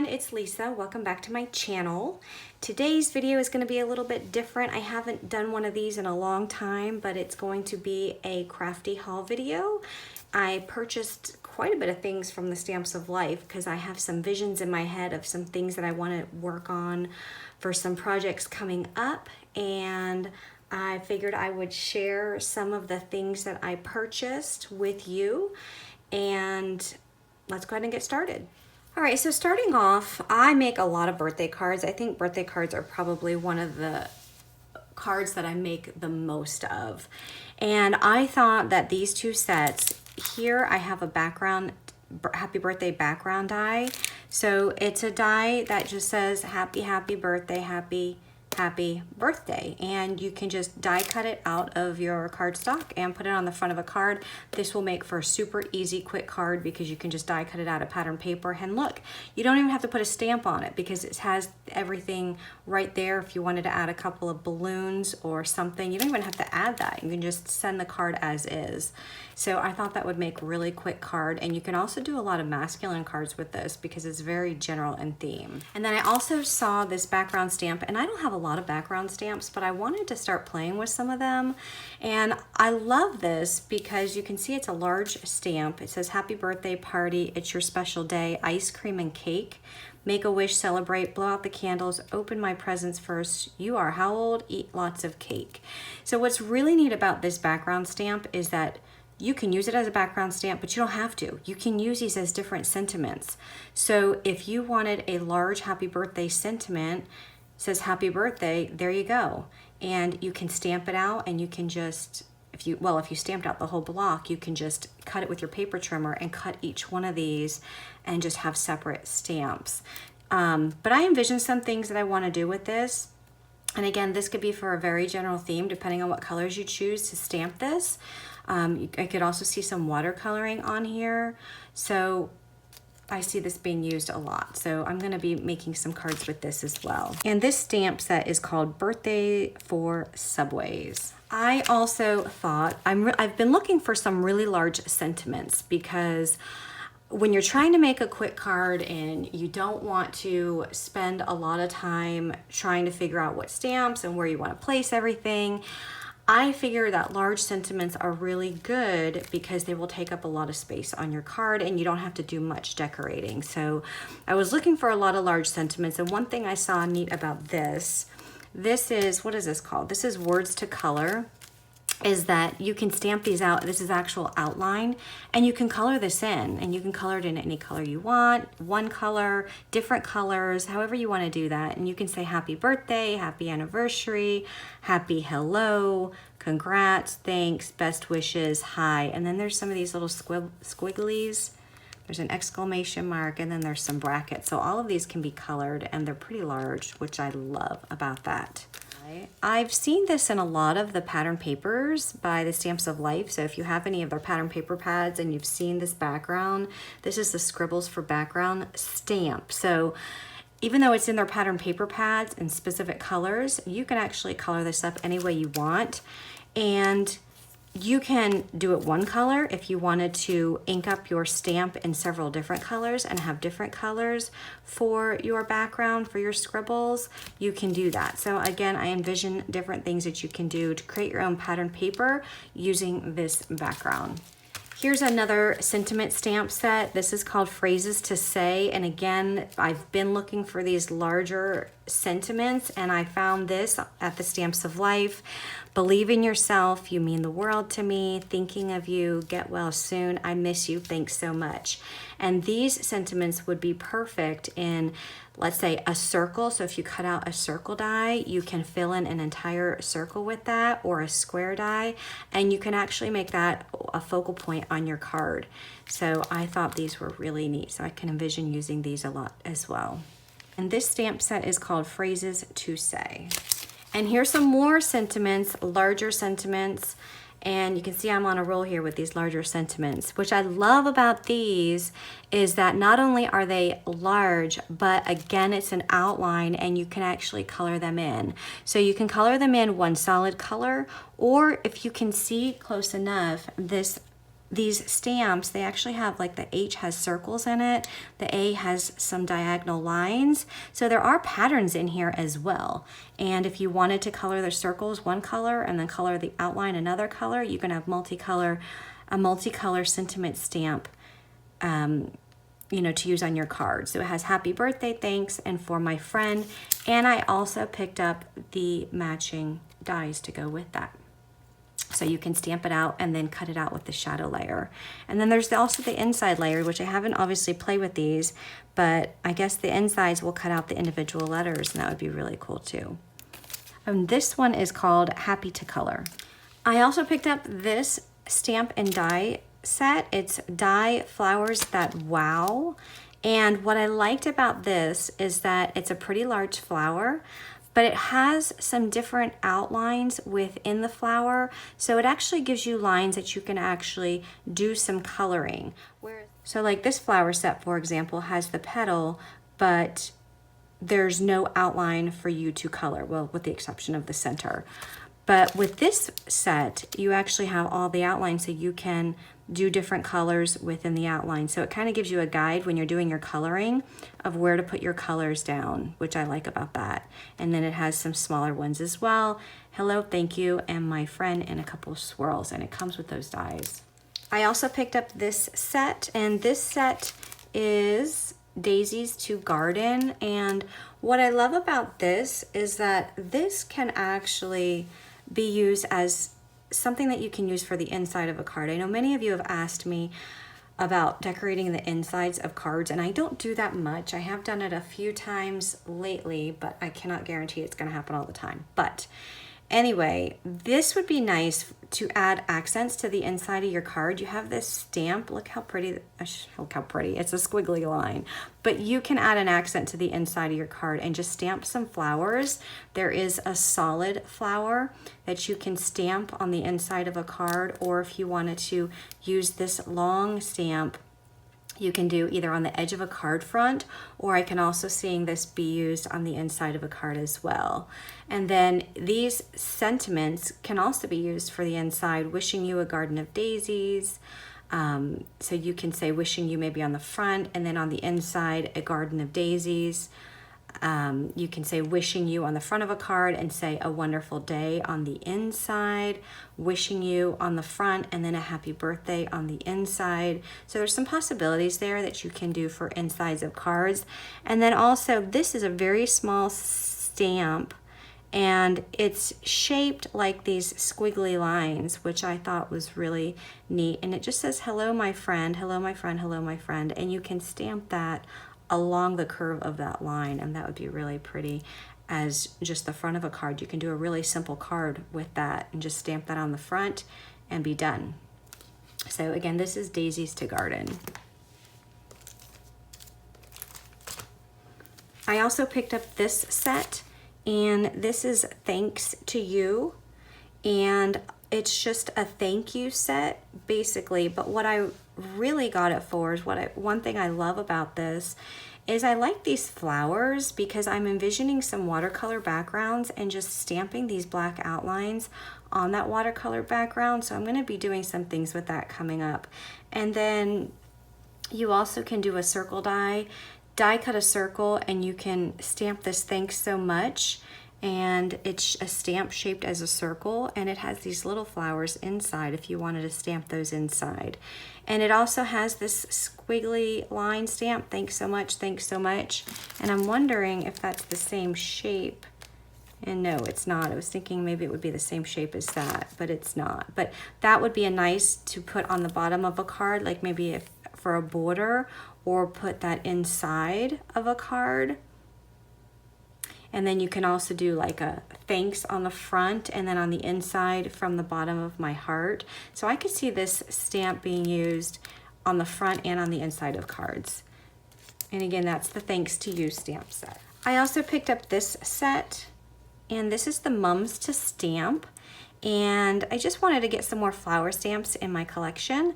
it's Lisa. Welcome back to my channel. Today's video is going to be a little bit different. I haven't done one of these in a long time, but it's going to be a Crafty haul video. I purchased quite a bit of things from the Stamps of Life because I have some visions in my head of some things that I want to work on for some projects coming up, and I figured I would share some of the things that I purchased with you, and let's go ahead and get started. All right, so starting off, I make a lot of birthday cards. I think birthday cards are probably one of the cards that I make the most of. And I thought that these two sets, here I have a background, happy birthday background die. So it's a die that just says happy birthday, happy birthday, and you can just die cut it out of your cardstock and put it on the front of a card. This will make for a super easy quick card because you can just die cut it out of pattern paper, and look, you don't even have to put a stamp on it because it has everything right there. If you wanted to add a couple of balloons or something, you don't even have to add that. You can just send the card as is. So I thought that would make a really quick card, and you can also do a lot of masculine cards with this because it's very general in theme. And then I also saw this background stamp, and I don't have a lot of background stamps, but I wanted to start playing with some of them. And I love this because you can see it's a large stamp. It says happy birthday party, it's your special day, ice cream and cake, make a wish, celebrate, blow out the candles, open my presents first, you are how old, eat lots of cake. So what's really neat about this background stamp is that you can use it as a background stamp, but you don't have to. You can use these as different sentiments. So if you wanted a large happy birthday sentiment, says happy birthday, there you go. And you can stamp it out, and you can just, if you stamped out the whole block, you can just cut it with your paper trimmer and cut each one of these and just have separate stamps. But I envision some things that I want to do with this. And again, this could be for a very general theme depending on what colors you choose to stamp this. I could also see some watercoloring on here. So I see this being used a lot. So I'm gonna be making some cards with this as well. And this stamp set is called Birthday for Subways. I also thought, I've been looking for some really large sentiments because when you're trying to make a quick card and you don't want to spend a lot of time trying to figure out what stamps and where you want to place everything, I figure that large sentiments are really good because they will take up a lot of space on your card and you don't have to do much decorating. So I was looking for a lot of large sentiments, and one thing I saw neat about this is, what is this called? This is Words to Color. Is that you can stamp these out. This is actual outline, and you can color this in, and you can color it in any color you want, one color, different colors, however you want to do that. And you can say happy birthday, happy anniversary, happy hello, congrats, thanks, best wishes, hi. And then there's some of these little squigglies. There's an exclamation mark, and then there's some brackets. So all of these can be colored, and they're pretty large, which I love about that. I've seen this in a lot of the pattern papers by the Stamps of Life. So if you have any of their pattern paper pads and you've seen this background, this is the Scribbles for Background stamp. So even though it's in their pattern paper pads in specific colors, you can actually color this up any way you want. And you can do it one color if you wanted to ink up your stamp in several different colors and have different colors for your background, for your scribbles, you can do that. So again, I envision different things that you can do to create your own pattern paper using this background. Here's another sentiment stamp set. This is called Phrases to Say. And again, I've been looking for these larger sentiments, and I found this at the Stamps of Life. Believe in yourself, you mean the world to me, thinking of you, get well soon, I miss you, thanks so much. And these sentiments would be perfect in, let's say, a circle. So if you cut out a circle die, you can fill in an entire circle with that, or a square die, and you can actually make that a focal point on your card. So I thought these were really neat. So I can envision using these a lot as well. And this stamp set is called Phrases to Say. And here's some more sentiments, larger sentiments. And you can see I'm on a roll here with these larger sentiments. Which I love about these is that not only are they large, but again, it's an outline and you can actually color them in. So you can color them in one solid color, or if you can see close enough, these stamps, they actually have like the H has circles in it, the A has some diagonal lines. So there are patterns in here as well. And if you wanted to color the circles one color and then color the outline another color, you can have a multicolor sentiment stamp, you know, to use on your card. So it has happy birthday, thanks, and for my friend. And I also picked up the matching dies to go with that. So you can stamp it out and then cut it out with the shadow layer. And then there's also the inside layer, which I haven't obviously played with these, but I guess the insides will cut out the individual letters, and that would be really cool too. And this one is called Happy to Color. I also picked up this stamp and die set. It's Die Flowers That Wow. And what I liked about this is that it's a pretty large flower, but it has some different outlines within the flower. So it actually gives you lines that you can actually do some coloring. So like this flower set, for example, has the petal, but there's no outline for you to color, well, with the exception of the center. But with this set, you actually have all the outlines, so you can do different colors within the outline. So it kind of gives you a guide when you're doing your coloring of where to put your colors down, which I like about that. And then it has some smaller ones as well. Hello, thank you, and my friend, and a couple of swirls, and it comes with those dies. I also picked up this set, and this set is Daisies to Garden. And what I love about this is that this can actually be used as something that you can use for the inside of a card. I know many of you have asked me about decorating the insides of cards, and I don't do that much. I have done it a few times lately, but I cannot guarantee it's going to happen all the time. But anyway, this would be nice to add accents to the inside of your card. You have this stamp. Look how pretty. Look how pretty. It's a squiggly line. But you can add an accent to the inside of your card and just stamp some flowers. There is a solid flower that you can stamp on the inside of a card, or if you wanted to use this long stamp, you can do either on the edge of a card front, or I can also seeing this be used on the inside of a card as well. And then these sentiments can also be used for the inside, wishing you a garden of daisies. So you can say wishing you maybe on the front, and then on the inside, a garden of daisies. You can say wishing you on the front of a card and say a wonderful day on the inside, wishing you on the front, and then a happy birthday on the inside. So there's some possibilities there that you can do for insides of cards. And then also, this is a very small stamp, and it's shaped like these squiggly lines, which I thought was really neat. And it just says, hello, my friend, hello, my friend, hello, my friend. And you can stamp that along the curve of that line, and that would be really pretty as just the front of a card. You can do a really simple card with that and just stamp that on the front and be done. So again, this is Daisies to Garden. I also picked up this set, and this is Thanks to You, and it's just a thank you set basically. But what I really got it for is one thing I love about this is I like these flowers, because I'm envisioning some watercolor backgrounds and just stamping these black outlines on that watercolor background. So I'm going to be doing some things with that coming up. And then you also can do a circle die cut a circle, and you can stamp this thanks so much, and it's a stamp shaped as a circle, and it has these little flowers inside if you wanted to stamp those inside. And it also has this squiggly line stamp, thanks so much, thanks so much. And I'm wondering if that's the same shape. And no, it's not. I was thinking maybe it would be the same shape as that, but it's not. But that would be a nice to put on the bottom of a card, like maybe if for a border, or put that inside of a card. And then you can also do like a thanks on the front, and then on the inside from the bottom of my heart. So I could see this stamp being used on the front and on the inside of cards. And again, that's the Thanks to You stamp set. I also picked up this set, and this is the Mums to Stamp. And I just wanted to get some more flower stamps in my collection.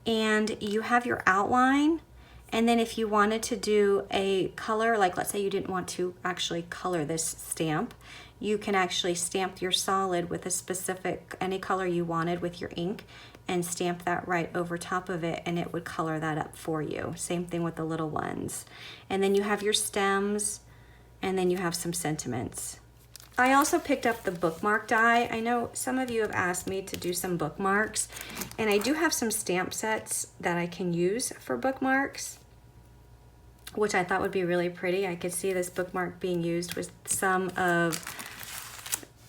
And you have your outline. And then if you wanted to do a color, like let's say you didn't want to actually color this stamp, you can actually stamp your solid with a any color you wanted with your ink and stamp that right over top of it, and it would color that up for you. Same thing with the little ones. And then you have your stems, and then you have some sentiments. I also picked up the bookmark die. I know some of you have asked me to do some bookmarks, and I do have some stamp sets that I can use for bookmarks, which I thought would be really pretty. I could see this bookmark being used with some of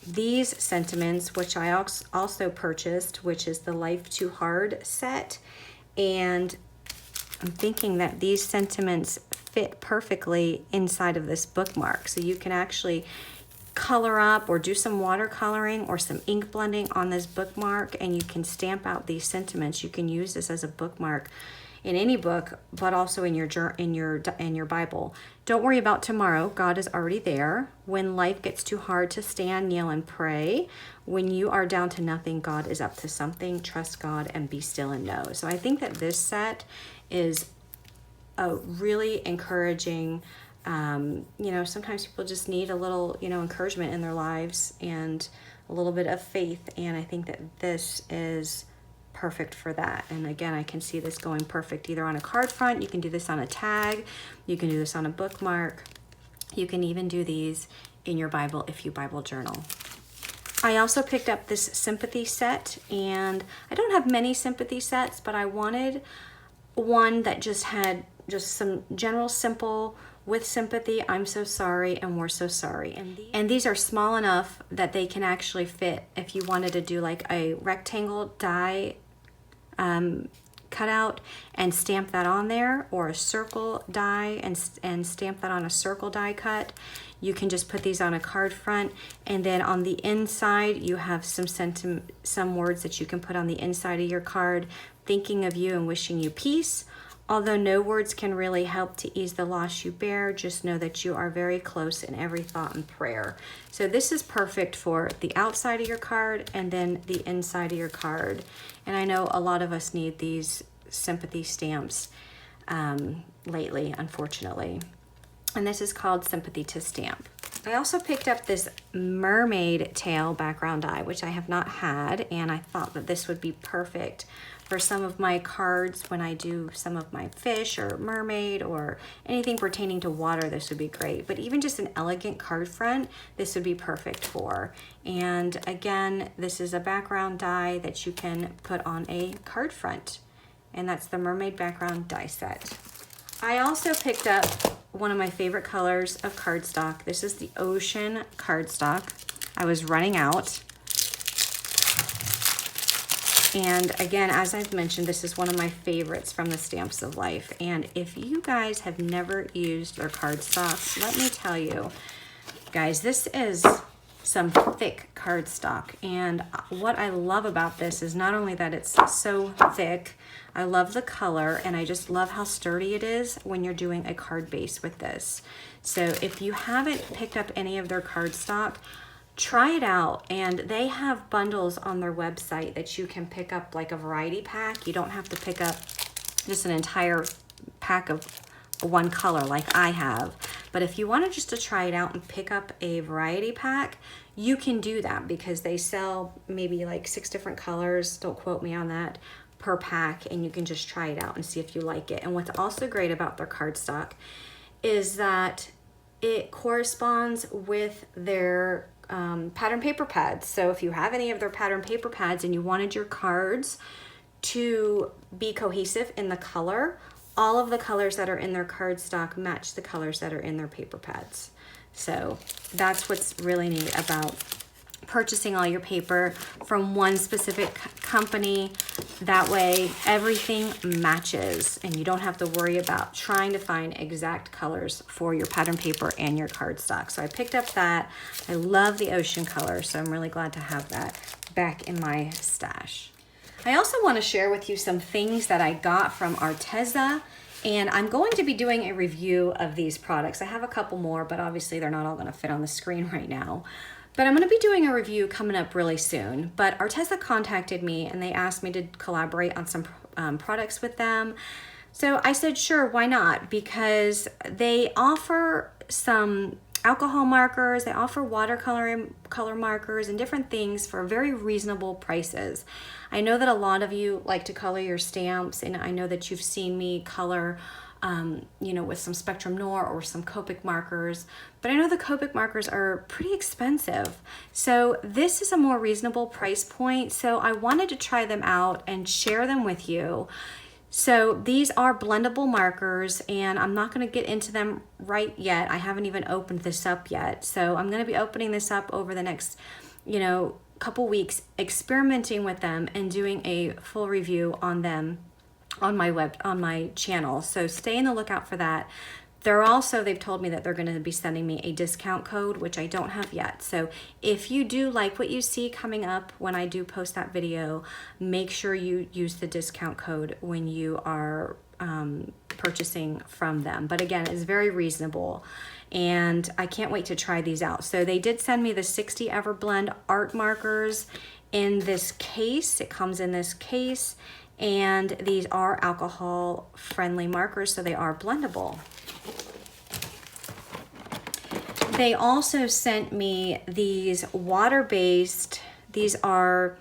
these sentiments, which I also purchased, which is the Life Too Hard set. And I'm thinking that these sentiments fit perfectly inside of this bookmark. So you can actually color up or do some watercoloring or some ink blending on this bookmark, and you can stamp out these sentiments. You can use this as a bookmark in any book, but also in your Bible. Don't worry about tomorrow. God is already there. When life gets too hard to stand, kneel and pray. When you are down to nothing, God is up to something. Trust God and be still and know. So I think that this set is a really encouraging. Sometimes people just need a little, encouragement in their lives and a little bit of faith. And I think that this is perfect for that. And again, I can see this going perfect either on a card front. You can do this on a tag. You can do this on a bookmark. You can even do these in your Bible if you Bible journal. I also picked up this sympathy set, and I don't have many sympathy sets, but I wanted one that just had just some general simple with sympathy, I'm so sorry, and we're so sorry. And these are small enough that they can actually fit if you wanted to do like a rectangle die cutout and stamp that on there, or a circle die and stamp that on a circle die cut. You can just put these on a card front, and then on the inside you have some words that you can put on the inside of your card, thinking of you and wishing you peace. Although no words can really help to ease the loss you bear, just know that you are very close in every thought and prayer. So this is perfect for the outside of your card and then the inside of your card. And I know a lot of us need these sympathy stamps lately, unfortunately. And this is called Sympathy to Stamp. I also picked up this mermaid tail background die, which I have not had, and I thought that this would be perfect for some of my cards when I do some of my fish or mermaid or anything pertaining to water. This would be great, but even just an elegant card front, this would be perfect for. And again, this is a background die that you can put on a card front, and that's the mermaid background die set. I also picked up one of my favorite colors of cardstock. This is the ocean cardstock. I was running out. And again, as I've mentioned, this is one of my favorites from the Stamps of Life. And if you guys have never used their cardstock, let me tell you, guys, this is some thick cardstock. And what I love about this is not only that it's so thick, I love the color, and I just love how sturdy it is when you're doing a card base with this. So if you haven't picked up any of their cardstock, try it out. And they have bundles on their website that you can pick up, like a variety pack. You don't have to pick up just an entire pack of one color like I have. But if you wanted just to try it out and pick up a variety pack, you can do that, because they sell maybe like 6 different colors, don't quote me on that, per pack, and you can just try it out and see if you like it. And what's also great about their cardstock is that it corresponds with their pattern paper pads. So if you have any of their pattern paper pads and you wanted your cards to be cohesive in the color, all of the colors that are in their cardstock match the colors that are in their paper pads. So that's what's really neat about purchasing all your paper from one specific company. That way everything matches and you don't have to worry about trying to find exact colors for your pattern paper and your cardstock. So I picked up that. I love the ocean color, so I'm really glad to have that back in my stash. I also want to share with you some things that I got from Arteza, and I'm going to be doing a review of these products. I have a couple more, but obviously they're not all going to fit on the screen right now. But I'm going to be doing a review coming up really soon. But Arteza contacted me and they asked me to collaborate on some products with them. So I said, sure, why not? Because they offer some alcohol markers, they offer watercolor markers and different things for very reasonable prices. I know that a lot of you like to color your stamps, and I know that you've seen me color you know, with some Spectrum Noir or some Copic markers, but I know the Copic markers are pretty expensive. So this is a more reasonable price point. So I wanted to try them out and share them with you. So these are blendable markers, and I'm not going to get into them right yet. I haven't even opened this up yet. So I'm going to be opening this up over the next, you know, couple weeks, experimenting with them and doing a full review on them on my channel. So stay in the lookout for that. They've told me that they're going to be sending me a discount code, which I don't have yet. So if you do like what you see coming up when I do post that video, make sure you use the discount code when you are purchasing from them. But again, it's very reasonable, and I can't wait to try these out. So they did send me the 60 Everblend art markers in this case. It comes in this case, and these are alcohol friendly markers, so they are blendable. They also sent me these water-based, these are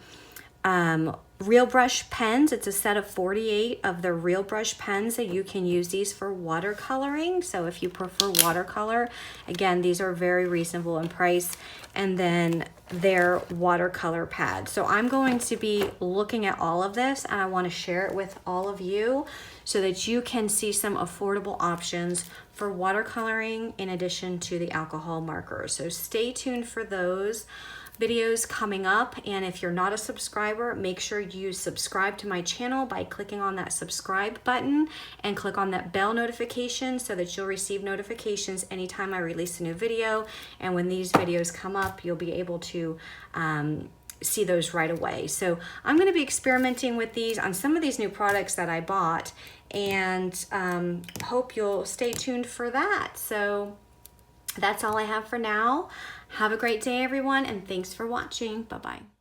Real Brush pens. It's a set of 48 of the Real Brush pens that you can use these for watercoloring. So if you prefer watercolor, again, these are very reasonable in price. And then their watercolor pad. So I'm going to be looking at all of this, and I want to share it with all of you so that you can see some affordable options for watercoloring in addition to the alcohol markers. So stay tuned for those videos coming up. And if you're not a subscriber, make sure you subscribe to my channel by clicking on that subscribe button and click on that bell notification so that you'll receive notifications anytime I release a new video. And when these videos come up, you'll be able to see those right away. So I'm going to be experimenting with these on some of these new products that I bought, and hope you'll stay tuned for that. So that's all I have for now. Have a great day, everyone, and thanks for watching. Bye-bye.